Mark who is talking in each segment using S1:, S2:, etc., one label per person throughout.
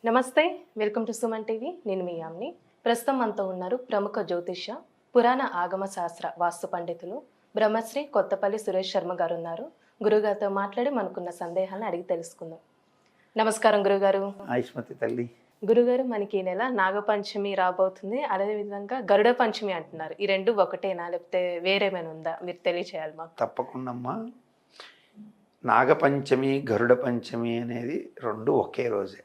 S1: నమస్తే, welcome to Suman TV. నేను మీ యామ్ని. ప్రస్తుతం మనతో ఉన్నారు ప్రముఖ జ్యోతిష్య, పురాణ ఆగమ శాస్త్ర వాస్తు పండితులు బ్రహ్మశ్రీ కొత్తపల్లి సురేష్ శర్మ గారు ఉన్నారు. గురుగారితో మాట్లాడి మనకున్న సందేహాలను అడిగి తెలుసుకుందాం. నమస్కారం గురుగారు.
S2: ఆయుష్మతి తల్లి.
S1: గురుగారు, మనకి ఈ నెల నాగపంచమి రాబోతుంది, అదేవిధంగా గరుడ పంచమి అంటున్నారు. ఈ రెండు ఒకటేనా లేకపోతే వేరేమైనా ఉందా? మీరు తెలియచేయాలి మాకు.
S2: తప్పకుండా అమ్మా. నాగపంచమి గరుడ పంచమి అనేది రెండు ఒకే రోజే.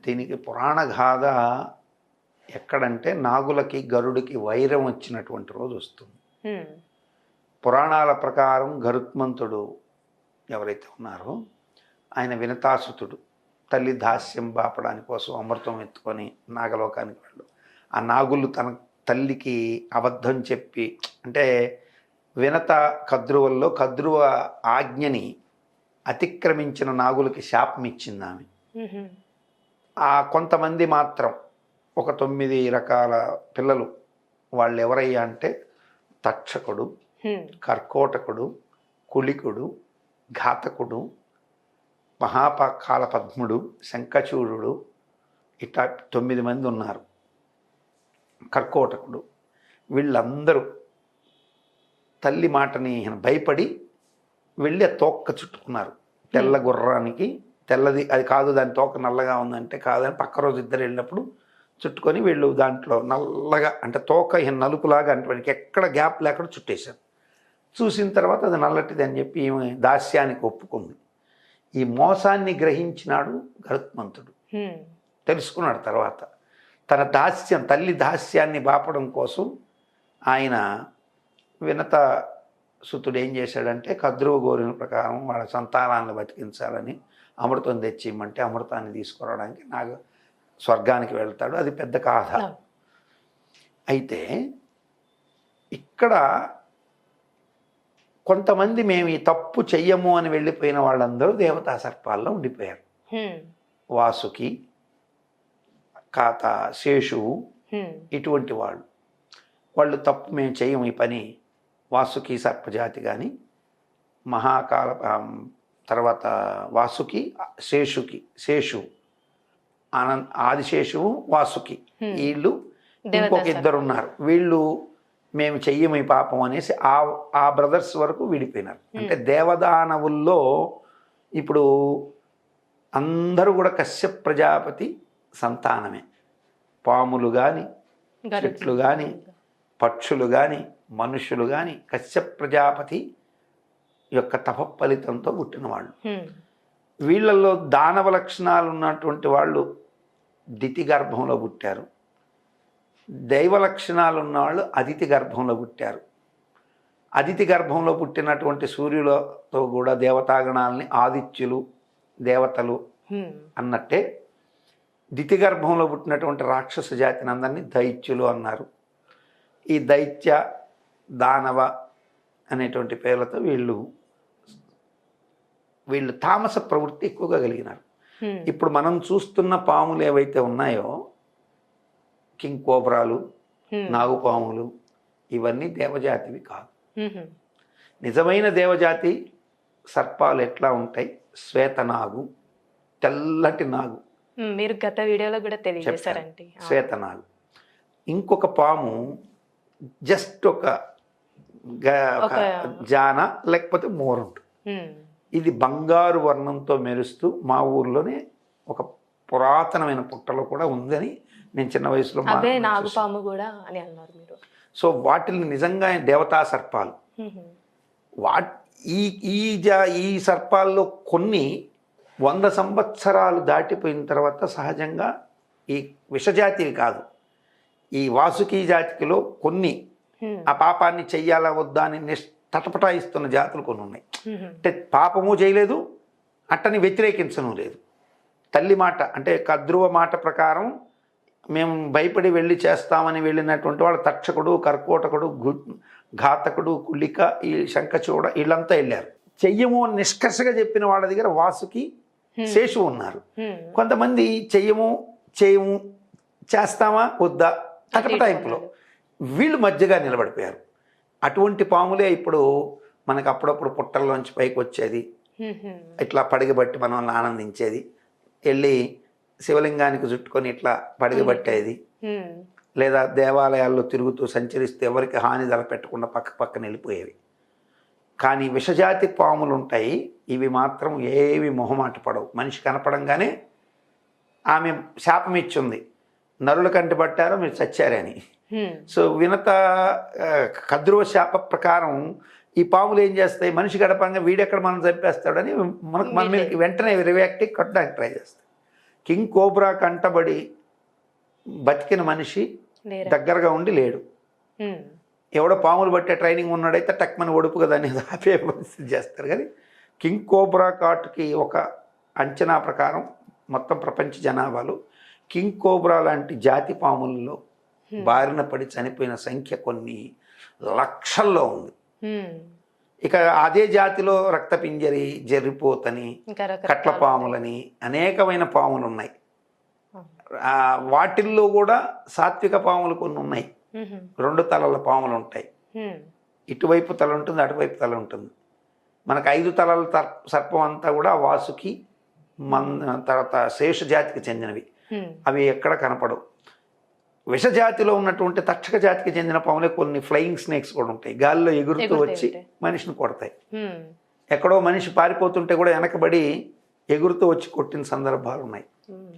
S2: దీనికి పురాణ గాథ ఎక్కడంటే నాగులకి గరుడికి వైరం వచ్చినటువంటి రోజు వస్తుంది. పురాణాల ప్రకారం గరుత్మంతుడు ఎవరైతే ఉన్నారో ఆయన వినతాసుతుడు. తల్లి దాస్యం బాపడానికి కోసం అమృతం ఎత్తుకొని నాగలోకానికి వెళ్ళు. ఆ నాగులు తన తల్లికి అబద్ధం చెప్పి, అంటే వినత కద్రువల్లో కద్రువ ఆజ్ఞని అతిక్రమించిన నాగులకి శాపం ఇచ్చింది ఆమె. ఆ కొంతమంది మాత్రం ఒక 9 రకాల పిల్లలు, వాళ్ళు ఎవరయ్యా అంటే తక్షకుడు, కర్కోటకుడు, కుళికుడు, ఘాతకుడు, మహాకాల పద్ముడు, శంఖచూడు, ఇట్లా 9 మంది ఉన్నారు. కర్కోటకుడు వీళ్ళందరూ తల్లి మాటని భయపడి వెళ్ళి ఆ తోక చుట్టుకున్నారు. తెల్ల గుర్రానికి, తెల్లది అది కాదు, దాని తోక నల్లగా ఉందంటే కాదని పక్క రోజు ఇద్దరు వెళ్ళినప్పుడు చుట్టుకొని వీళ్ళు దాంట్లో నల్లగా, అంటే తోక నలుపులాగా అంటే ఎక్కడ గ్యాప్ లేకుండా చుట్టేశారు. చూసిన తర్వాత అది నల్లటిది అని చెప్పి ఈమె దాస్యానికి ఒప్పుకుంది. ఈ మోసాన్ని గ్రహించినాడు గరుత్మంతుడు. తెలుసుకున్నాడు తర్వాత తన దాస్యం, తల్లి దాస్యాన్ని బాపడం కోసం ఆయన వినత సుతుడు ఏం చేశాడంటే కద్రువ కోరిన ప్రకారం వాళ్ళ సంతానాన్ని బతికించాలని అమృతం తెచ్చి ఇమ్మంటే అమృతాన్ని తీసుకురావడానికి స్వర్గానికి వెళ్తాడు. అది పెద్ద గాథ. అయితే ఇక్కడ కొంతమంది మేము ఈ తప్పు చెయ్యము అని వెళ్ళిపోయిన వాళ్ళందరూ దేవతా సర్పాల్లో ఉండిపోయారు. వాసుకి, కాత, శేషువు, ఇటువంటి వాళ్ళు తప్పు మేము చెయ్యము ఈ పని. వాసుకి సర్పజాతి కానీ, మహాకాల తర్వాత వాసుకి, శేషు ఆదిశేషువు, వాసుకి, వీళ్ళు ఇంకొక ఇద్దరు ఉన్నారు. వీళ్ళు మేము చెయ్యము ఈ పాపం అనేసి ఆ బ్రదర్స్ వరకు విడిపోయినారు. అంటే దేవదానవుల్లో ఇప్పుడు అందరూ కూడా కశ్యప ప్రజాపతి సంతానమే. పాములు కానీ, చెట్లు కానీ, పక్షులు కానీ, మనుషులు కానీ కశ్యప ప్రజాపతి యొక్క తపఫలితంతో పుట్టిన వాళ్ళు. వీళ్ళల్లో దానవ లక్షణాలు ఉన్నటువంటి వాళ్ళు దితి గర్భంలో పుట్టారు. దైవ లక్షణాలు ఉన్నవాళ్ళు అదితి గర్భంలో పుట్టారు. అదితి గర్భంలో పుట్టినటువంటి సూర్యులతో కూడా దేవతాగణాలని ఆదిత్యులు, దేవతలు అన్నట్టే దితి గర్భంలో పుట్టినటువంటి రాక్షస జాతిని అందరినీ దైత్యులు అన్నారు. ఈ దైత్య, దానవ అనేటువంటి పేర్లతో వీళ్ళు తామస ప్రవృత్తి ఎక్కువగా కలిగినారు. ఇప్పుడు మనం చూస్తున్న పాములు ఏవైతే ఉన్నాయో, కింగ్ కోబ్రాలు, నాగుపాములు, ఇవన్నీ దేవజాతివి కాదు. నిజమైన దేవజాతి సర్పాలు ఎట్లా ఉంటాయి? శ్వేతనాగు, తెల్లటి నాగు.
S1: మీరు గత వీడియోలో కూడా తెలియజేశారండి.
S2: శ్వేతనాగు. ఇంకొక పాము జస్ట్ ఒక జాన లేకపోతే మోరుంటు. ఇది బంగారు వర్ణంతో మెరుస్తూ మా ఊర్లోనే ఒక పురాతనమైన పుట్టలో కూడా ఉందని నేను చిన్న వయసులో
S1: నాగుపాము కూడా అని అన్నారు మీరు.
S2: సో వాటిని నిజంగా దేవతా సర్పాలు. ఈ సర్పాల్లో కొన్ని 100 సంవత్సరాలు దాటిపోయిన తర్వాత సహజంగా ఈ విషజాతివి కాదు, ఈ వాసుకి జాతికిలో కొన్ని ఆ పాపాన్ని చెయ్యాలా వద్దా అని తటపటాయిస్తున్న జాతులు కొన్ని ఉన్నాయి. అంటే పాపము చేయలేదు, అట్టని వ్యతిరేకించను లేదు. తల్లి మాట అంటే కద్రువ మాట ప్రకారం మేము భయపడి వెళ్ళి చేస్తామని వెళ్ళినటువంటి వాళ్ళు తక్షకుడు, కర్కోటకుడు, ఘాతకుడు, కుళిక, ఈ శంఖచూడ వీళ్ళంతా వెళ్ళారు. చెయ్యము అని నిష్కర్షగా చెప్పిన వాళ్ళ దగ్గర వాసుకి, శేషు ఉన్నారు. కొంతమంది చెయ్యము, చేయము, చేస్తామా వద్దా తటపటాయింపులో వీళ్ళు మధ్యగా నిలబడిపోయారు. అటువంటి పాములే ఇప్పుడు మనకు అప్పుడప్పుడు పుట్టల్లోంచి పైకి వచ్చేది, ఇట్లా పడిగబట్టి మనల్ని ఆనందించేది, వెళ్ళి శివలింగానికి చుట్టుకొని ఇట్లా పడిగబట్టేది,
S1: హ్మ్.
S2: లేదా దేవాలయాల్లో తిరుగుతూ సంచరిస్తూ ఎవరికి హాని తలపెట్టకుండా పక్కన వెళ్ళిపోయేవి. కానీ విషజాతి పాములు ఉంటాయి, ఇవి మాత్రం ఏవి మొహమాట పడవు. మనిషి కనపడంగానే ఆమె శాపం ఇచ్చింది, నరుల కంటి పట్టారో మీరు చచ్చారని.
S1: హ్మ్.
S2: సో వినత కద్రువ శాప ప్రకారం ఈ పాములు ఏం చేస్తాయి, మనిషి గడపంగా వీడెక్కడ మనం చంపేస్తాడని మన మీదకి వెంటనే రియాక్ట్ కట్టడానికి ట్రై చేస్తాయి. కింగ్ కోబ్రా కంటబడి బతికిన మనిషి
S1: లేరా?
S2: దగ్గరగా ఉండి లేడు.
S1: హ్మ్.
S2: ఎవడో పాములు పట్టే ట్రైనింగ్ ఉన్నాడైతే టక్మని ఒడుపుగా దాన్ని ఆపే పరిస్థితి చేస్తారు. కానీ కింగ్ కోబ్రా కాటుకి ఒక అంచనా ప్రకారం మొత్తం ప్రపంచ జనాభాలో కింగ్ కోబ్రా లాంటి జాతి పాములలో బారిన పడి చనిపోయిన సంఖ్య కొన్ని లక్షల్లో ఉంది.
S1: హ్మ్.
S2: ఇక అదే జాతిలో రక్తపింజరి, జర్రిపోతని,
S1: ఇంకా
S2: కట్ల
S1: రకరకాల
S2: పాములని అనేకమైన పాములు ఉన్నాయి.
S1: ఆ.
S2: వాటిల్లో కూడా సాత్విక పాములు కొన్ని ఉన్నాయి.
S1: హుహు.
S2: 2 తలల పాములు ఉంటాయి.
S1: హ్మ్.
S2: ఇటువైపు తల ఉంటుంది, అటువైపు తల ఉంటుంది. మనకు 5 తలల సర్పం అంతా కూడా వాసుకి తర్వాత శేష జాతికి చెందినవి.
S1: హ్మ్.
S2: అవి ఎక్కడ కనపడవు. విషజాతిలో ఉన్నటువంటి తక్షక జాతికి చెందిన పాములే కొన్ని ఫ్లయింగ్ స్నేక్స్ కూడా ఉంటాయి, గాలిలో ఎగురుతూ వచ్చి
S1: ఉంటాయి.
S2: మనిషిని కొడతాయి.
S1: హ్మ్.
S2: ఎక్కడో మనిషి పారిపోతుంటే కూడా వెనకబడి ఎగురుతూ వచ్చి కొట్టిన సందర్భాలు ఉన్నాయి.
S1: హ్మ్.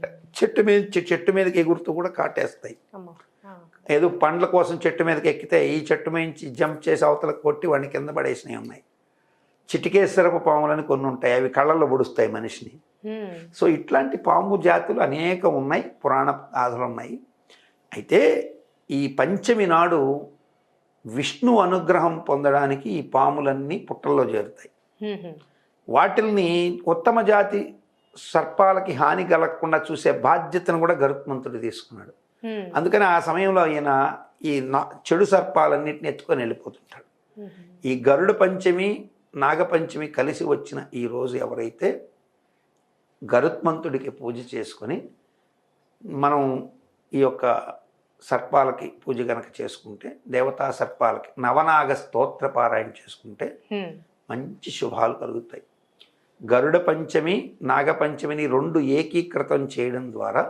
S2: చెట్టు మీదకి ఎగురుతూ కూడా కాటేస్తాయి.
S1: అమ్మో. ఆ.
S2: ఏదో పండ్ల కోసం చెట్టు మీదకి ఎక్కితే ఈ చెట్టు మీద జంప్ చేసి అవతలకు కొట్టి వాడిని కింద పడేసినవి ఉన్నాయి. చిటికేశ్వరపు పాములని కొన్ని ఉంటాయి, అవి కళ్ళల్లో పొడుస్తాయి మనిషిని.
S1: హ్మ్.
S2: సో ఇట్లాంటి పాము జాతులు అనేకం ఉన్నాయి, పురాణ గాథలు ఉన్నాయి. అయితే ఈ పంచమి నాడు విష్ణు అనుగ్రహం పొందడానికి ఈ పాములన్నీ పుట్టల్లో చేరుతాయి.
S1: హుహు.
S2: వాటిల్ని ఉత్తమ జాతి సర్పాలకి హాని కలగకుండా చూసే బాధ్యతను కూడా గరుత్మంతుడు తీసుకున్నాడు.
S1: హ్మ్.
S2: అందుకని ఆ సమయంలో ఆయన ఈ చెడు సర్పాలన్నింటిని ఎత్తుకొని వెళ్ళిపోతుంటాడు.
S1: హుహు.
S2: ఈ గరుడ పంచమి, నాగపంచమి కలిసి వచ్చిన ఈ రోజు ఎవరైతే గరుత్మంతుడికి పూజ చేసుకొని మనం ఈ యొక్క సర్పాలకి పూజ గనక చేసుకుంటే, దేవతా సర్పాలకి నవనాగ స్తోత్ర పారాయణ చేసుకుంటే
S1: హ్మ్.
S2: మంచి శుభాలు కలుగుతాయి. గరుడ పంచమి, నాగపంచమిని 2 ఏకీకృతం చేయడం ద్వారా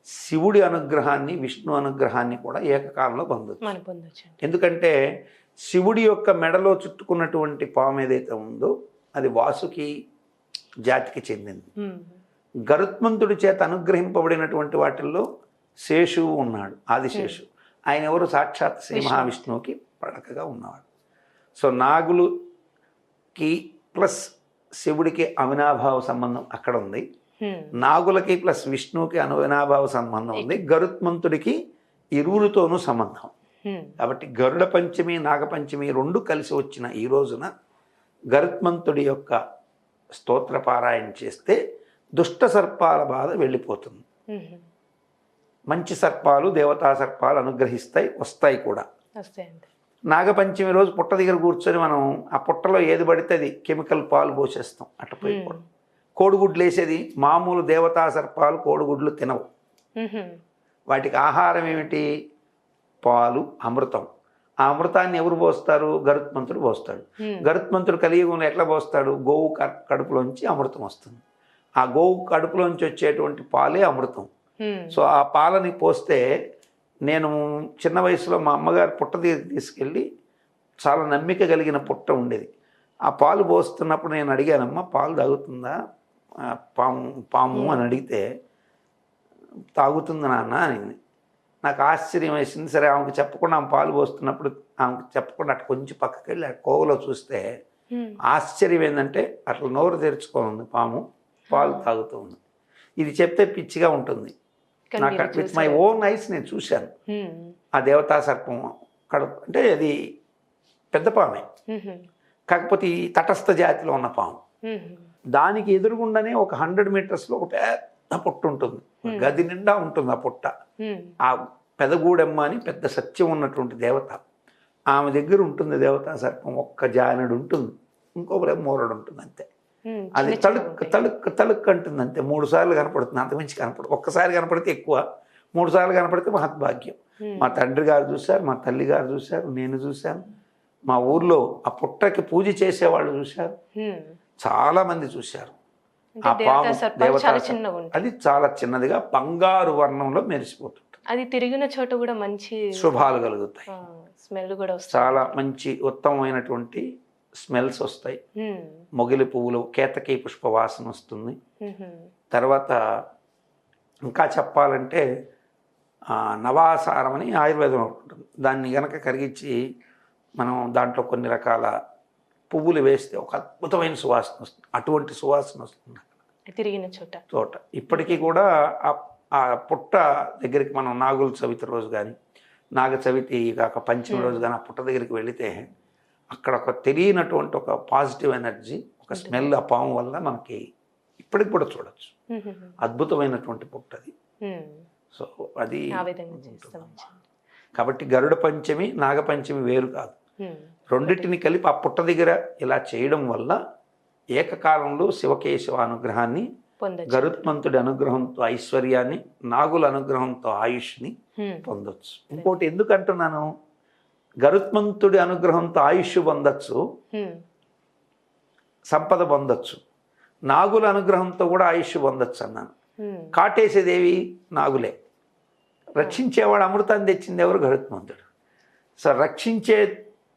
S2: శివుడి అనుగ్రహాన్ని, విష్ణు అనుగ్రహాన్ని కూడా ఏకకాలంలో పొందొచ్చు.
S1: మనం పొందొచ్చు.
S2: ఎందుకంటే శివుడి యొక్క మెడలో చుట్టుకున్నటువంటి పాము ఏదైతే ఉందో అది వాసుకి జాతికి చెందింది.
S1: హ్మ్.
S2: గరుత్మంతుడి చేత అనుగ్రహింపబడినటువంటి వాటిల్లో శేషువు ఉన్నాడు, ఆదిశేషు. ఆయన ఎవరు? సాక్షాత్ శ్రీ మహావిష్ణువుకి పడకగా ఉన్నవాడు. సో నాగులుకి ప్లస్ శివుడికి అవినాభావ సంబంధం అక్కడ ఉంది.
S1: హ్మ్.
S2: నాగులకి ప్లస్ విష్ణువుకి అవినాభావ సంబంధం ఉంది. గరుత్మంతుడికి ఇరువురితోనూ సంబంధం.
S1: హ్మ్.
S2: కాబట్టి గరుడ పంచమి, నాగపంచమి 2 కలిసి వచ్చిన ఈ రోజున గరుత్మంతుడి యొక్క స్తోత్ర పారాయణ చేస్తే దుష్ట సర్పాల బాధ వెళ్ళిపోతుంది.
S1: హుహు.
S2: మంచి సర్పాలు, దేవతా సర్పాలు అనుగ్రహిస్తాయి, వస్తాయి కూడా.
S1: వస్తాయండి.
S2: నాగపంచమి రోజు పుట్ట దగ్గర కూర్చొని మనం ఆ పుట్టలో ఏది పడితే అది కెమికల్ పాలు పోసేస్తాం, అటుపోయి కూడా. కోడిగుడ్లు వేసేది మామూలు దేవతా సర్పాలు కోడిగుడ్లు తినవు.
S1: హుహు.
S2: వాటికి ఆహారం ఏమిటి? పాలు, అమృతం. ఆ అమృతాన్ని ఎవరు పోస్తారు? గరుత్మంతుడు పోస్తాడు. గరుత్మంతుడు కలియుగంలో ఎట్లా పోస్తాడు? గోవు కడుపులోంచి అమృతం వస్తుంది. ఆ గోవు కడుపులోంచి వచ్చేటువంటి పాలే అమృతం. సో ఆ పాలని పోస్తే, నేను చిన్న వయసులో మా అమ్మగారు పుట్ట తీసుకెళ్ళి, చాలా నమ్మిక కలిగిన పుట్ట ఉండేది. ఆ పాలు పోస్తున్నప్పుడు నేను అడిగానమ్మా, పాలు తాగుతుందా పాము అని అడిగితే, తాగుతుంది నాన్న అని. నాకు ఆశ్చర్యం వేసింది. సరే ఆమెకు చెప్పకుండా ఆమె పాలు పోస్తున్నప్పుడు ఆమెకు చెప్పకుండా అటు కొంచెం పక్కకి వెళ్ళి ఆ కోవలో చూస్తే ఆశ్చర్యం ఏంటంటే అట్లా నోరు తెరుచుకోనుంది పాము, పాలు తాగుతూ ఉంది. ఇది చెప్తే పిచ్చిగా ఉంటుంది. నాకు విత్ మై ఓన్ ఐస్ నేను చూశాను. ఆ దేవతా సర్పం కడుపు అంటే అది పెద్ద పామే, కాకపోతే ఈ తటస్థ జాతిలో ఉన్న పాము. దానికి ఎదురుగుండానే ఒక 100 మీటర్స్లో ఒక పెద్ద పుట్ట ఉంటుంది, గది నిండా ఉంటుంది ఆ పుట్ట. ఆ పెదగూడెమ్మ అని పెద్ద సత్యం ఉన్నటువంటి దేవత, ఆమె దగ్గర ఉంటుంది దేవతా సర్పం. ఒక్క జానుడు ఉంటుంది, ఇంకొకరే మూరడు ఉంటుంది, అంతే. అది తళుక్ తళుక్ తళుక్ అంటుంది, అంతే. 3 సార్లు కనపడుతుంది, అంతమించి కనపడదు. ఒక్కసారి కనపడితే ఎక్కువ, 3 సార్లు కనపడితే మహద్భాగ్యం. మా తండ్రి గారు చూశారు, మా తల్లి గారు చూశారు, నేను చూశాను. మా ఊర్లో ఆ పుట్టకి పూజ చేసేవాళ్ళు చూశారు, చాలామంది చూశారు.
S1: అంటే
S2: ఆ
S1: దేవతా
S2: పాము
S1: సర్పాలు
S2: దేవతా
S1: చాలా
S2: సర్పం.
S1: చిన్నగా ఉంటాయి.
S2: అది చాలా చిన్నదిగా బంగారు వర్ణంలో మెరిసిపోతుంది.
S1: అది తిరిగిన చోట కూడా మంచి
S2: శుభాలు కలుగుతాయి.
S1: స్మెల్ కూడా వస్తుంది.
S2: చాలా మంచి ఉత్తమమైనటువంటి స్మెల్స్ వస్తాయి. మొగిలి పువ్వులు, కేతకీ పుష్ప వాసన వస్తుంది. తర్వాత ఇంకా చెప్పాలంటే నవాసారం అని ఆయుర్వేదం ఉంటుంది. దాన్ని గనక కరిగించి మనం దాంట్లో కొన్ని రకాల పువ్వులు వేస్తే ఒక అద్భుతమైన సువాసన వస్తుంది. అటువంటి సువాసన వస్తుంది
S1: తిరిగిన చోట. ఇప్పటికీ
S2: కూడా ఆ పుట్ట దగ్గరికి మనం నాగుల చవితి రోజు కానీ, నాగ చవితి కాక పంచమి రోజు కానీ ఆ పుట్ట దగ్గరికి వెళితే అక్కడ ఒక తెలియనటువంటి ఒక పాజిటివ్ ఎనర్జీ, ఒక స్మెల్ ఆ పాము వల్ల మనకి ఇప్పటికి కూడా చూడొచ్చు. అద్భుతమైనటువంటి పుట్ట అది. సో అది కాబట్టి గరుడ పంచమి నాగపంచమి వేరు కాదు. రెండింటిని కలిపి ఆ పుట్ట దగ్గర ఇలా చేయడం వల్ల ఏకకాలంలో శివకేశవ అనుగ్రహాన్ని, గరుత్మంతుడి అనుగ్రహంతో ఐశ్వర్యాన్ని, నాగుల అనుగ్రహంతో ఆయుష్ని పొందొచ్చు. ఇంకోటి ఎందుకంటున్నాను, గరుత్మంతుడి అనుగ్రహంతో ఆయుష్ పొందొచ్చు, సంపద పొందొచ్చు. నాగుల అనుగ్రహంతో కూడా ఆయుష్ పొందొచ్చు అన్నాను. కాటేసేదేవి నాగులే. రక్షించేవాడు అమృతాన్ని తెచ్చింది ఎవరు? గరుత్మంతుడు. సో రక్షించే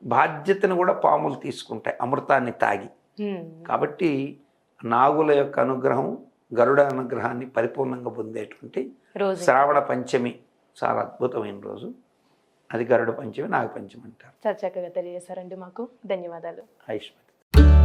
S2: బాధ్యతను కూడా పాములు తీసుకుంటాయి అమృతాన్ని తాగి. కాబట్టి నాగుల యొక్క అనుగ్రహం, గరుడ అనుగ్రహాన్ని పరిపూర్ణంగా పొందేటువంటి శ్రావణ పంచమి చాలా అద్భుతమైన రోజు. అది గరుడ పంచమి, నాగపంచమి అంటారు.
S1: చాలా చక్కగా తెలియజేశారండి మాకు. ధన్యవాదాలు.
S2: ఐశ్వర్య.